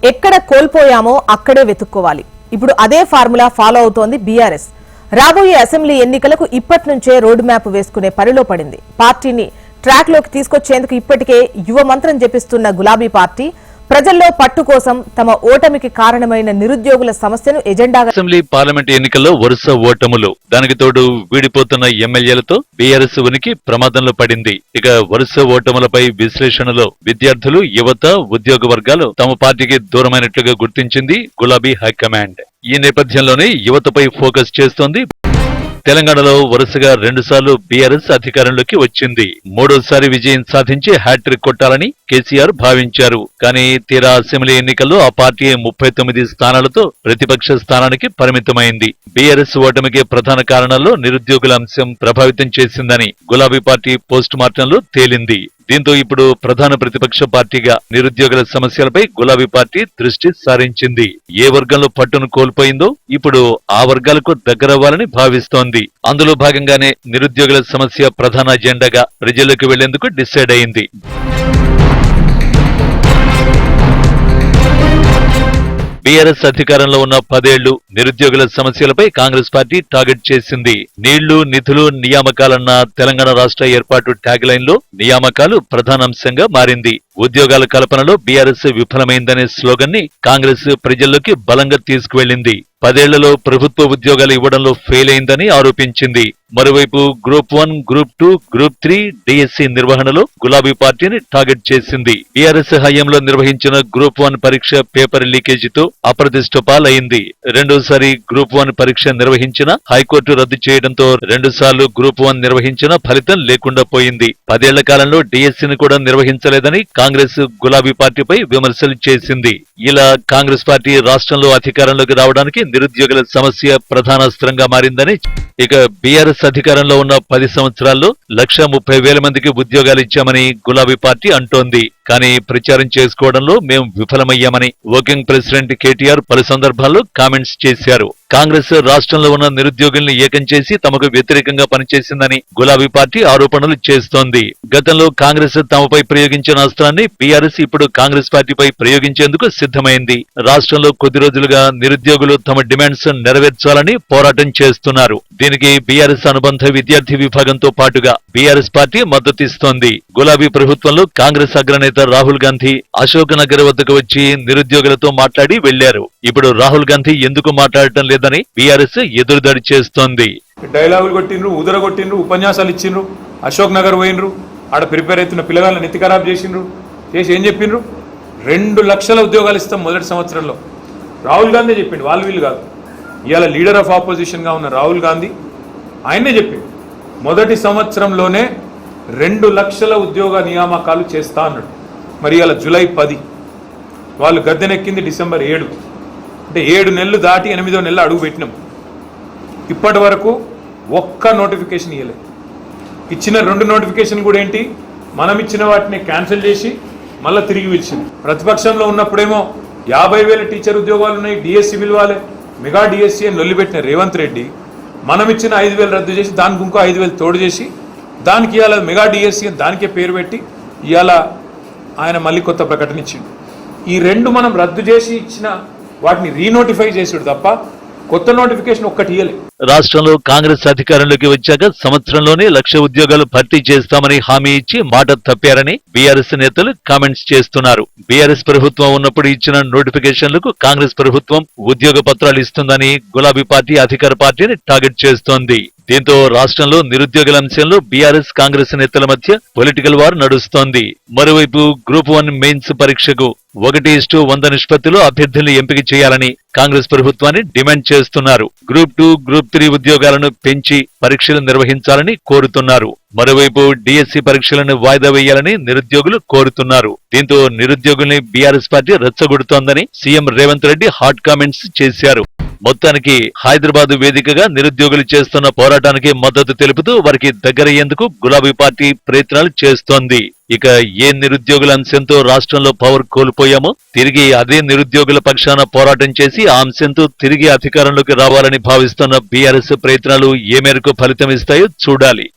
ఎక్కడ కోల్పోయామో అక్కడే వెతుక్కోవాలి. ఇప్పుడు అదే ఫార్ములా ఫాలో అవుతోంది బీఆర్ఎస్. రాబోయే అసెంబ్లీ ఎన్నికలకు ఇప్పటి నుంచే రోడ్ మ్యాప్ వేసుకునే పనిలో పడింది. పార్టీని ట్రాక్ లోకి తీసుకొచ్చేందుకు ఇప్పటికే యువ మంత్రం జపిస్తున్న గులాబీ పార్టీ ప్రజల్లో పట్టు కోసం తమ ఓటమికి కారణమైన నిరుద్యోగుల సమస్యను ఎజెండాగా అసెంబ్లీ పార్లమెంట్ ఎన్నికల్లో వరుస ఓటములు, దానికి తోడు వీడిపోతున్న ఎమ్మెల్యేలతో బీఆర్ఎస్ ఉనికి ప్రమాదంలో పడింది. ఇక వరుస ఓటములపై విశ్లేషణలో విద్యార్థులు, యువత, ఉద్యోగ వర్గాలు తమ పార్టీకి దూరమైనట్లుగా గుర్తించింది గులాబీ హైకమాండ్. ఈ నేపథ్యంలోనే యువతపై ఫోకస్ చేస్తోంది. తెలంగాణలో వరుసగా 2 సార్లు బీఆర్ఎస్ అధికారంలోకి వచ్చింది. మూడోసారి విజయం సాధించి హ్యాట్రిక్ కొట్టాలని కేసీఆర్ భావించారు. కానీ తీరా అసెంబ్లీ ఎన్నికల్లో ఆ పార్టీ 39 స్థానాలతో ప్రతిపక్ష స్థానానికి పరిమితమైంది. బీఆర్ఎస్ ఓటమికి ప్రధాన కారణాల్లో నిరుద్యోగుల అంశం ప్రభావితం చేసిందని గులాబీ పార్టీ పోస్ట్ మార్టంలో తేలింది. దీంతో ఇప్పుడు ప్రధాన ప్రతిపక్ష పార్టీగా నిరుద్యోగుల సమస్యలపై గులాబీ పార్టీ దృష్టి సారించింది. ఏ వర్గంలో పట్టును కోల్పోయిందో ఇప్పుడు ఆ వర్గాలకు దగ్గరవ్వాలని భావిస్తోంది. అందులో భాగంగానే నిరుద్యోగుల సమస్య ప్రధాన అజెండాగా ప్రజల్లోకి వెళ్లేందుకు డిసైడ్ అయింది. బీఆర్ఎస్ అధికారంలో ఉన్న 10 ఏళ్లు నిరుద్యోగుల సమస్యలపై కాంగ్రెస్ పార్టీ టార్గెట్ చేసింది. నీళ్లు, నిధులు, నియామకాలన్న తెలంగాణ రాష్ట్ర ఏర్పాటు ట్యాగ్ లైన్ లో నియామకాలు ప్రధానాంశంగా మారింది. ఉద్యోగాల కల్పనలో బీఆర్ఎస్ విఫలమైందనే స్లోగన్ ని కాంగ్రెస్ ప్రజల్లోకి బలంగా తీసుకువెళ్లింది. 10 ఏళ్లలో ప్రభుత్వ ఉద్యోగాలు ఇవ్వడంలో ఫెయిల్ అయిందని ఆరోపించింది. మరోవైపు గ్రూప్ 1, గ్రూప్ 2, గ్రూప్ 3 డిఎస్సి నిర్వహణలో గులాబీ పార్టీని టార్గెట్ చేసింది. బీఆర్ఎస్ హయాంలో నిర్వహించిన గ్రూప్ 1 పరీక్ష పేపర్ లీకేజీతో అప్రతిష్ట పాలైంది. రెండోసారి గ్రూప్ 1 పరీక్ష నిర్వహించిన హైకోర్టు రద్దు చేయడంతో 2 సార్లు గ్రూప్ 1 నిర్వహించిన ఫలితం లేకుండా పోయింది. 10 ఏళ్ల కాలంలో డిఎస్సిని కూడా నిర్వహించలేదని కాంగ్రెస్ గులాబీ పార్టీపై విమర్శలు చేసింది. ఇలా కాంగ్రెస్ పార్టీ రాష్ట్రంలో అధికారంలోకి రావడానికి నిరుద్యోగుల సమస్య ప్రధానాస్త్రంగా మారిందని, ఇక బీఆర్ఎస్ అధికారంలో ఉన్న 10 సంవత్సరాల్లో 1,30,000 మందికి ఉద్యోగాలు ఇచ్చామని గులాబీ పార్టీ అంటోంది. కానీ ప్రచారం చేసుకోవడంలో మేం విఫలమయ్యామని వర్కింగ్ ప్రెసిడెంట్ కేటీఆర్ పలు సందర్భాల్లో కామెంట్స్ చేశారు. కాంగ్రెస్ రాష్ట్రంలో ఉన్న నిరుద్యోగుల్ని ఏకం చేసి తమకు వ్యతిరేకంగా పనిచేసిందని గులాబీ పార్టీ ఆరోపణలు చేస్తోంది. గతంలో కాంగ్రెస్ తమపై ప్రయోగించిన అస్త్రాన్ని బీఆర్ఎస్ ఇప్పుడు కాంగ్రెస్ పార్టీపై ప్రయోగించేందుకు సిద్ధమైంది. రాష్ట్రంలో కొద్ది రోజులుగా నిరుద్యోగులు తమ డిమాండ్స్ నెరవేర్చాలని పోరాటం చేస్తున్నారు. దీనికి బీఆర్ఎస్ అనుబంధ విద్యార్థి విభాగంతో పాటుగా బీఆర్ఎస్ పార్టీ మద్దతిస్తోంది. గులాబీ ప్రభుత్వంలో కాంగ్రెస్ అగ్రనేత రాహుల్ గాంధీ అశోక్ నగర్ వద్దకు వచ్చి నిరుద్యోగులతో మాట్లాడి వెళ్లారు. ఇప్పుడు రాహుల్ గాంధీ ఎందుకు మాట్లాడటం లేదని బీఆర్ఎస్ ఎదురుదాడి చేస్తోంది. డైలాగులు కొట్టిండ్రు, ఉదర కొట్టిండ్రు, ఉపన్యాసాలు ఇచ్చిండ్రు, అశోక్ నగర్ పోయినరు, ఆడ ప్రిపేర్ అవుతున్న పిల్లగాళ్ళని నెత్తి ఖరాబ్ చేసిండ్రు. చేసి ఏం చెప్పిండ్రు? 2 లక్షల ఉద్యోగాలు ఇస్తాం మొదటి సంవత్సరంలో. రాహుల్ గాంధీ చెప్పిండు, వాళ్ళు వీళ్ళు కాదు. ఇవాళ లీడర్ ఆఫ్ ఆపోజిషన్గా ఉన్న రాహుల్ గాంధీ ఆయనే చెప్పిండు, మొదటి సంవత్సరంలోనే 2 లక్షల ఉద్యోగ నియామకాలు చేస్తా అన్నాడు. మరి ఇవాళ జూలై 10, వాళ్ళు గద్దెనెక్కింది డిసెంబర్ 7. అంటే 7 నెలలు దాటి 8వ నెల అడుగు పెట్టినాం. ఇప్పటి వరకు ఒక్క నోటిఫికేషన్ ఇవ్వలేదు. ఇచ్చిన 2 నోటిఫికేషన్ కూడా ఏంటి, మనం ఇచ్చిన వాటిని క్యాన్సిల్ చేసి మళ్ళీ తిరిగి పిలిచింది. ప్రతిపక్షంలో ఉన్నప్పుడేమో 50,000 టీచర్ ఉద్యోగాలు ఉన్నాయి, డిఎస్సి పిలవాలి, మెగా డిఎస్సి అని లొల్లిపెట్టిన రేవంత్ రెడ్డి మనం ఇచ్చిన 5,000 రద్దు చేసి దానికి ఇంకో 5,000 తోడు చేసి దానికి ఇవాళ మెగా డిఎస్సి అని దానికే పేరు పెట్టి ఇవాళ ఆయన మళ్ళీ కొత్త ప్రకటన ఇచ్చిండు. ఈ 2 మనం రద్దు చేసి ఇచ్చిన వాటిని రీనోటిఫై చేసుడు తప్ప కొత్త నోటిఫికేషన్ ఒక్కటి ఇయ్యలే. రాష్ట్రంలో కాంగ్రెస్ అధికారంలోకి వచ్చాక సంవత్సరంలోనే 1,00,000 ఉద్యోగాలు భర్తీ చేస్తామని హామీ ఇచ్చి మాట తప్పారని బీఆర్ఎస్ నేతలు కామెంట్స్ చేస్తున్నారు. బీఆర్ఎస్ ప్రభుత్వం ఉన్నప్పుడు ఇచ్చిన నోటిఫికేషన్లకు కాంగ్రెస్ ప్రభుత్వం ఉద్యోగ పత్రాలు ఇస్తుందని గులాబీ పార్టీ అధికార పార్టీని టార్గెట్ చేస్తోంది. దీంతో రాష్ట్రంలో నిరుద్యోగుల అంశంలో బీఆర్ఎస్ కాంగ్రెస్ నేతల మధ్య పొలిటికల్ వార్ నడుస్తోంది. మరోవైపు గ్రూప్ 1 మెయిన్స్ పరీక్షకు 1:100 నిష్పత్తిలో అభ్యర్థుల్ని ఎంపిక చేయాలని కాంగ్రెస్ ప్రభుత్వాన్ని డిమాండ్ చేస్తున్నారు. గ్రూప్ 2, గ్రూప్ 3 ఉద్యోగాలను పెంచి పరీక్షలు నిర్వహించాలని కోరుతున్నారు. మరోవైపు డిఎస్సి పరీక్షలను వాయిదా వేయాలని నిరుద్యోగులు కోరుతున్నారు. దీంతో నిరుద్యోగుల్ని బీఆర్ఎస్ పార్టీ రెచ్చగొడుతోందని CM Revanth Reddy hot comments చేశారు. మొత్తానికి హైదరాబాద్ వేదికగా నిరుద్యోగులు చేస్తున్న పోరాటానికి మద్దతు తెలుపుతూ వారికి దగ్గరయ్యేందుకు గులాబీ పార్టీ ప్రయత్నాలు చేస్తోంది. ఇక ఏ నిరుద్యోగుల అంశంతో రాష్ట్రంలో పవర్ కోల్పోయామో తిరిగి అదే నిరుద్యోగుల పక్షాన పోరాటం చేసి ఆ అంశంతో తిరిగి అధికారంలోకి రావాలని భావిస్తున్న బీఆర్ఎస్ ప్రయత్నాలు ఏ మేరకు ఫలితం ఇస్తాయో చూడాలి.